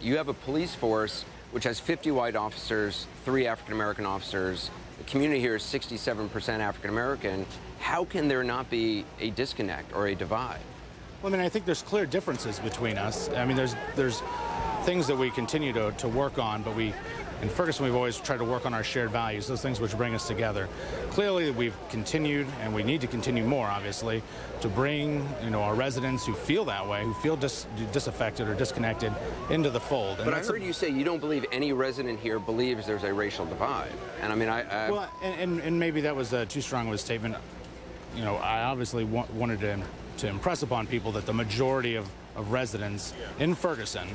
you have a police force which has 50 white officers, 3 African-American officers. The community here is 67% African-American. How can there not be a disconnect or a divide? Well, I mean, I think there's clear differences between us. I mean, there's things that we continue to work on, but in Ferguson, we've always tried to work on our shared values, those things which bring us together. Clearly, we've continued, and we need to continue more, obviously, to bring, our residents who feel that way, who feel disaffected or disconnected, into the fold. But I heard you say you don't believe any resident here believes there's a racial divide. And I mean, Well, and maybe that was too strong of a statement. I obviously wanted to impress upon people that the majority of residents in Ferguson,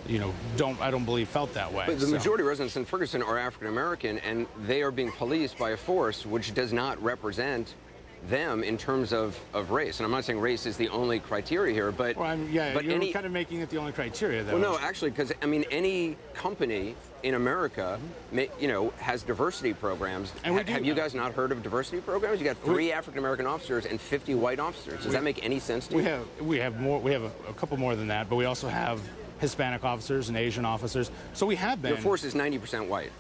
I don't believe felt that way. But the majority of residents in Ferguson are African American, and they are being policed by a force which does not represent them in terms of race. And I'm not saying race is the only criteria here, but you're kind of making it the only criteria, though. Well, no, actually, because I mean, any company in America, has diversity programs. And have you guys not heard of diversity programs? You got 3 African American officers and 50 white officers. Does that make any sense to you? We have more. We have a couple more than that, but we also have Hispanic officers and Asian officers. So we have been. Your force is 90% white.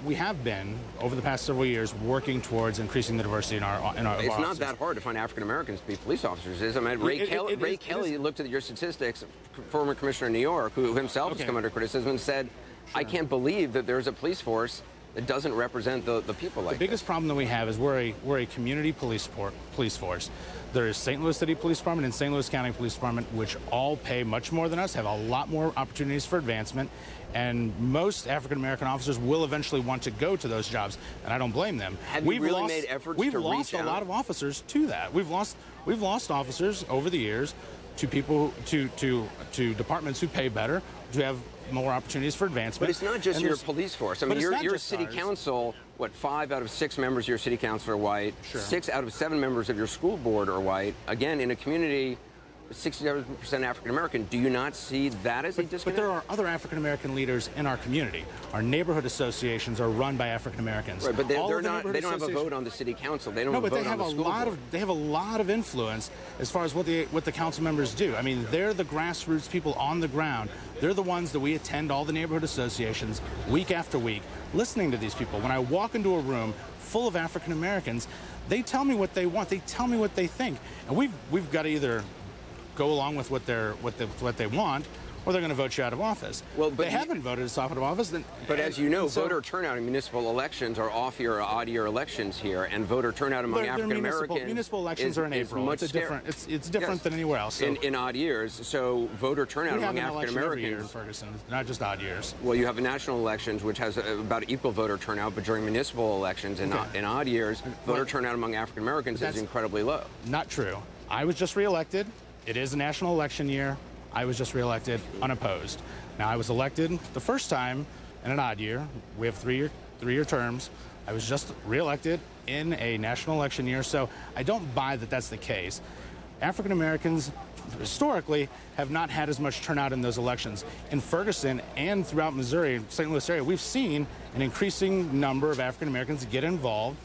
We have been, over the past several years, working towards increasing the diversity in our It's not that hard to find African Americans to be police officers, is it? I mean, Ray Kelly looked at your statistics, former commissioner in New York, who himself has come under criticism, and said, I can't believe that there's a police force that doesn't represent the people like The biggest problem that we have is we're a community police force. There is St. Louis City Police Department and St. Louis County Police Department, which all pay much more than us, have a lot more opportunities for advancement, and most African-American officers will eventually want to go to those jobs, and I don't blame them. Have you really made efforts to reach out? We've lost a lot of officers to that. We've lost officers over the years to people, to departments who pay better, who have more opportunities for advancement. But it's not just your police force. I mean, your city council, 5 out of 6 members of your city council are white. Sure. 6 out of 7 members of your school board are white. Again, in a community 67% African American, do you not see that as a disconnect? But there are other African American leaders in our community. Our neighborhood associations are run by African Americans. Right, but they don't have a vote on the city council. They don't have a vote on the school board. They have a lot of influence as far as what the council members do. I mean, they're the grassroots people on the ground. They're the ones that we attend all the neighborhood associations week after week, listening to these people. When I walk into a room full of African Americans, they tell me what they want. They tell me what they think, and we've got to either go along with what they want, or they're going to vote you out of office. Well, but they haven't voted us out of office. But as you know, voter turnout in municipal elections are off-year or odd-year elections here, and voter turnout among African Americans. Municipal elections are in April. It's different than anywhere else. So in odd years, so voter turnout among African Americans. Every year in Ferguson, not just odd years. Well, you have national elections, which has about equal voter turnout, but during municipal elections in odd years, voter turnout among African Americans is incredibly low. Not true. I was just reelected. It is a national election year. I was just reelected unopposed. Now, I was elected the first time in an odd year. We have three-year terms. I was just reelected in a national election year, so I don't buy that that's the case. African Americans historically have not had as much turnout in those elections. In Ferguson and throughout Missouri, St. Louis area, we've seen an increasing number of African Americans get involved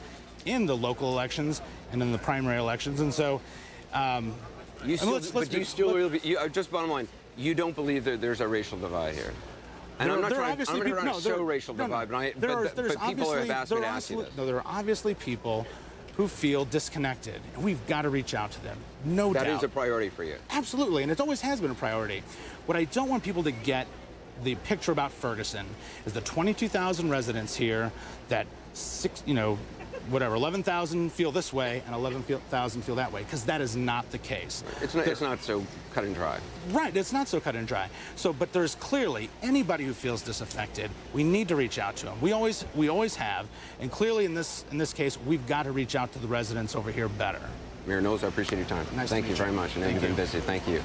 in the local elections and in the primary elections, and so just bottom line, you don't believe that there's a racial divide here? And I'm not trying to show racial divide, but people have asked me to ask you this. No, there are obviously people who feel disconnected, and we've got to reach out to them. No doubt. That is a priority for you. Absolutely, and it always has been a priority. What I don't want people to get the picture about Ferguson is the 22,000 residents here that 11,000 feel this way and 11,000 feel that way, because that is not the case. It's not so cut and dry. Right, it's not so cut and dry. So, but there's clearly anybody who feels disaffected, we need to reach out to them. We always have, and clearly in this case, we've got to reach out to the residents over here better. Mayor Knowles, I appreciate your time. Nice Thank you very much, and you've been busy. Thank you.